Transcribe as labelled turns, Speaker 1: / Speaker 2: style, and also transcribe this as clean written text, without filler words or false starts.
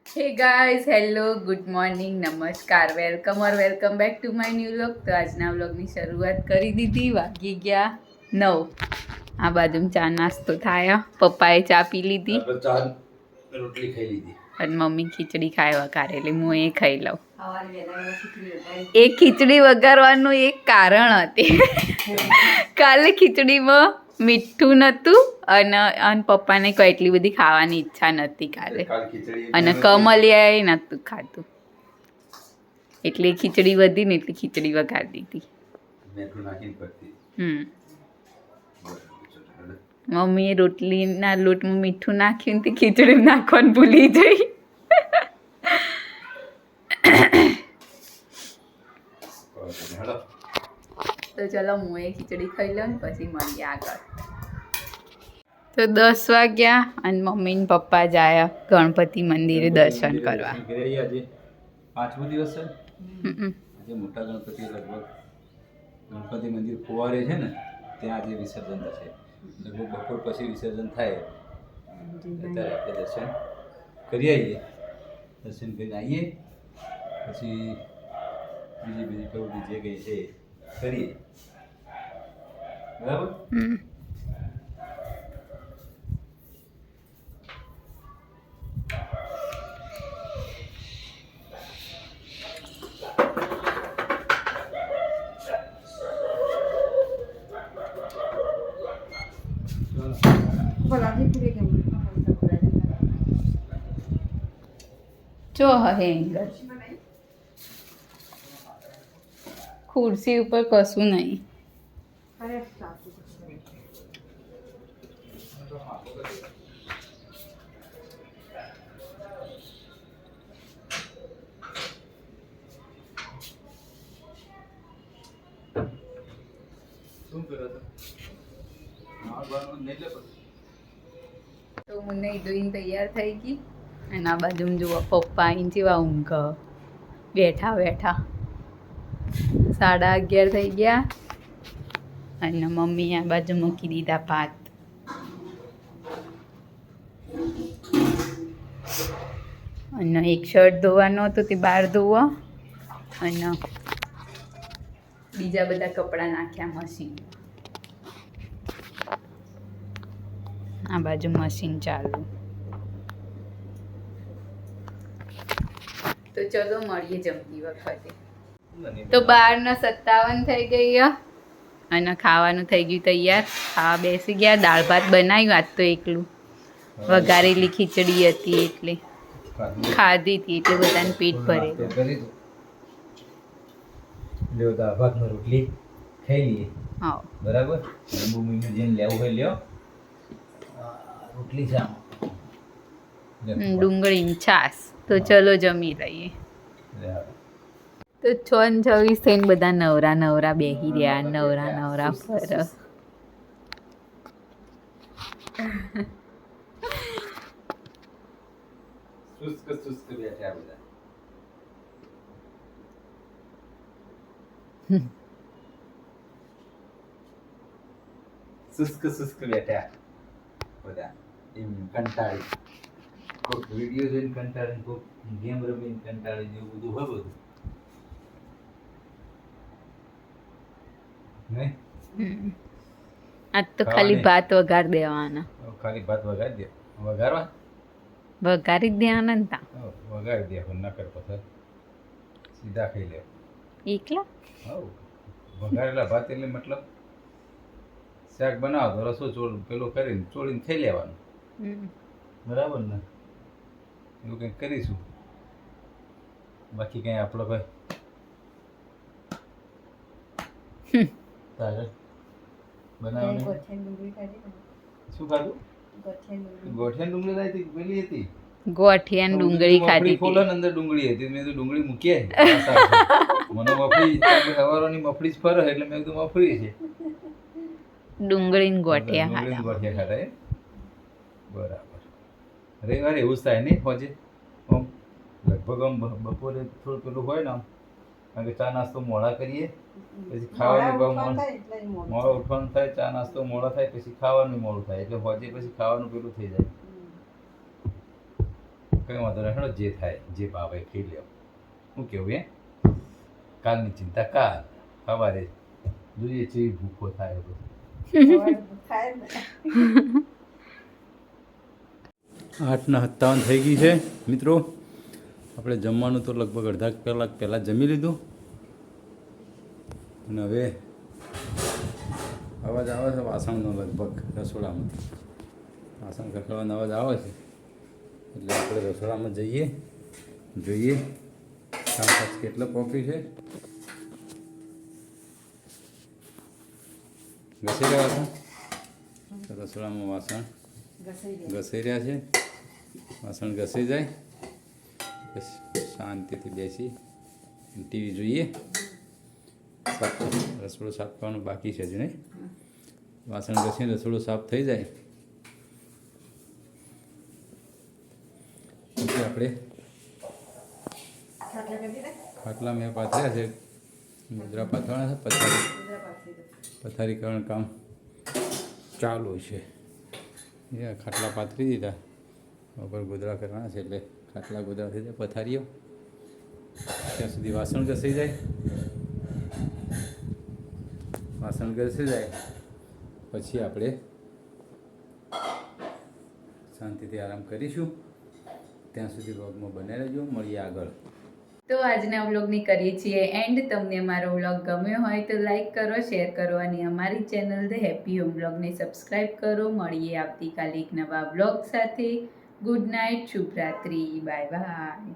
Speaker 1: हे guys hello good morning નમસ્કાર welcome back to my new vlog. તો આજના વ્લોગની શરૂઆત કરી દીધી. વાગી ગયા 9. આ બાજુ ચા નાસ્તો થાય. પપ્પાએ ચા પી લીધી
Speaker 2: રોટલી ખાઈ લીધી
Speaker 1: અને મમ્મી ખીચડી ખાય વઘારે, એટલે હું એ ખાઈ લઉં. એ ખીચડી વઘારવાનું એક કારણ હતી. કાલે ખીચડીમાં મીઠું નહોતું અને પપ્પાને કોઈ એટલી બધી ખાવાની ઈચ્છા નહોતી કાલે, અને કમલિયાએ નહોતું ખાતું, એટલે ખીચડી વધી ને એટલે ખીચડી વઘારી દીધી. મમ્મીએ રોટલીના લોટમાં મીઠું નાખ્યું ને ખીચડી નાખવાનું ભૂલી જઈ. તો ચલો હું એ ખીચડી ખાઈ લઉં ને પછી મળીએ આગળ. તો 10 વાગ્યા અને મમ્મી ને પપ્પા જાય ગણપતિ મંદિરે દર્શન કરવા.
Speaker 2: આજે 5મો દિવસ છે. આજે મોટા ગણપતિ લગભગ ગણપતિ મંદિર ફુવારે છે ને ત્યાં આજે વિસર્જન થશે. લગભગ બપોર પછી વિસર્જન થાય. અત્યારે આપણે દર્શન કરી આવીએ. દર્શન કરીને આવીએ પછી બીજી પ્રવૃત્તિ જે કંઈ છે કરીએ. બરાબર.
Speaker 1: જો હે એંગલ ખુરશી ઉપર કશું નહીં. તો હું નહીં ધોઈને તૈયાર થઈ ગઈ અને આ બાજુ જુઓ પપ્પા અહીં જેવા ઊંઘ બેઠા 11:30 થઈ ગયા અને મમ્મી આ બાજુ મૂકી દીધા ભાત. અને એક શર્ટ ધોવાનો હતો તે બહાર ધોવો અને બીજા બધા કપડાં નાખ્યા મશીન. આ બાજુ મશીન ચાલુ. તો ચલો મળીએ જમતી વખતે. તો 12:57 થઈ ગઈ અને ખાવાનું થઈ ગયું તૈયાર. ખાવા બેસી ગયા. દાળ ભાત બનાવ્યું આજ તો એકલું. વઘારેલી ખીચડી હતી એટલે ખાધી હતી, એટલે બધાને પેટ ભરેલું.
Speaker 2: લ્યો દાળ ભાતમાં રોટલી ખાઈ લઈએ.
Speaker 1: હા
Speaker 2: બરાબર. લીંબુ મીઠું જેને લેવું હોય લ્યો. રોટલી છે
Speaker 1: ડુંગળીની છાશ. તો ચલો જમી લઈએ. તો 6:26 થઈને બધા નવરા બેસી રહ્યા. નવરા ફર.
Speaker 2: શુષ્ક બેઠા બધા. શુષ્ક બેઠા બધા. એમ કંટાળી, કોઈક વિડીયો જોઈને કંટાળી, કોઈક ગેમ રમીને કંટાળી, જેવું બધું હોય બધું નહીં.
Speaker 1: આજ તો ખાલી ભાત વઘાર દેવાના.
Speaker 2: ખાલી ભાત વઘારી દે. વઘારવા
Speaker 1: વઘારી જ દેવાના ને તા.
Speaker 2: વઘારી દે. નકર પછી સીધા ખાઈ લે
Speaker 1: એકલા.
Speaker 2: વઘારેલા ભાત એટલે મતલબ શાક બનાવો તો રસો પેલું કરીને ચોળીને ખાઈ લેવાનું. બરાબર ને? એવું કંઈક કરીશું. બાકી કંઈ આપણો કોઈ તારે બનાવવાનું શું ખાધું? ગોઠિયા ડુંગળી લાવી હતી. પેલી હતી
Speaker 1: ગોઠિયાની ડુંગળી ખાધી
Speaker 2: ખોલો ને અંદર ડુંગળી હતી. મેં તો ડુંગળી મૂકી મને મફળી સવારોની મફળી જ ફરે એટલે મેં કીધું મફળી છે.
Speaker 1: ડુંગળીની ગોઠિયા
Speaker 2: ખાધા. બરાબર. રવિવારે એવું જ થાય નહીં હોજે આમ લગભગ આમ બપોરે થોડું પેલું હોય ને આમ, કારણ કે ચા નાસ્તો મોડા કરીએ પછી ખાવાનું મોડા ઉઠવાનું થાય, ચા નાસ્તો મોડા થાય પછી ખાવાનું મોડું થાય, એટલે હોજે પછી ખાવાનું પેલું થઈ જાય. કંઈ વાંધો નહીં, હેડો જે થાય જે ભાવે ખાઈ લ્યો. શું કેવું એ કાલની ચિંતા કાલ, સવારે જોઈએ છે ભૂખો થાય બધું. 8:57 થઈ ગઈ છે મિત્રો. આપણે જમવાનું તો લગભગ અડધા કલાક પહેલાં જમી લીધું અને હવે અવાજ આવે છે વાસણનો, લગભગ રસોડામાંથી વાસણ ખખડવાનો અવાજ આવે છે. એટલે આપણે રસોડામાં જઈએ, જોઈએ કામકાજ કેટલો પોક્યું છે. ઘસી રહ્યા વાસણ, રસોડામાં વાસણ ઘસી રહ્યા છે. વાસણ ઘસી જાય બસ શાંતિથી બેસી ટીવી જોઈએ. રસોડું સાફ કરવાનું બાકી છે જ નહીં. વાસણ ઘસીને રસોડું સાફ થઈ જાય પછી આપણે ખાટલા મેં પાથર્યા છે, ગોદરા પાથરવાના છે, પથારી કરવાનું કામ ચાલુ છે. એ ખાટલા પાથરી દીધા, ઉપર ગોદરા કરવાના છે એટલે ખાટલા ગોદરા થઈ જાય, પથારીઓ ત્યાં સુધી વાસણ ઘસી જાય. વાસણ ઘસી જાય પછી આપણે શાંતિથી આરામ કરીશું. ત્યાં સુધી વ્લોગમાં બને રહેજો, મળીએ આગળ.
Speaker 1: તો આજના વ્લોગની કરીએ છીએ એન્ડ. તમને અમારો વ્લોગ ગમ્યો હોય તો લાઈક કરો, શેર કરો અને અમારી ચેનલ ધ હેપી હોમ વ્લોગને સબસ્ક્રાઈબ કરો. મળીએ આવતીકાલે એક નવા વ્લોગ સાથે. ગુડ નાઇટ, શુભરાત્રી, બાય બાય.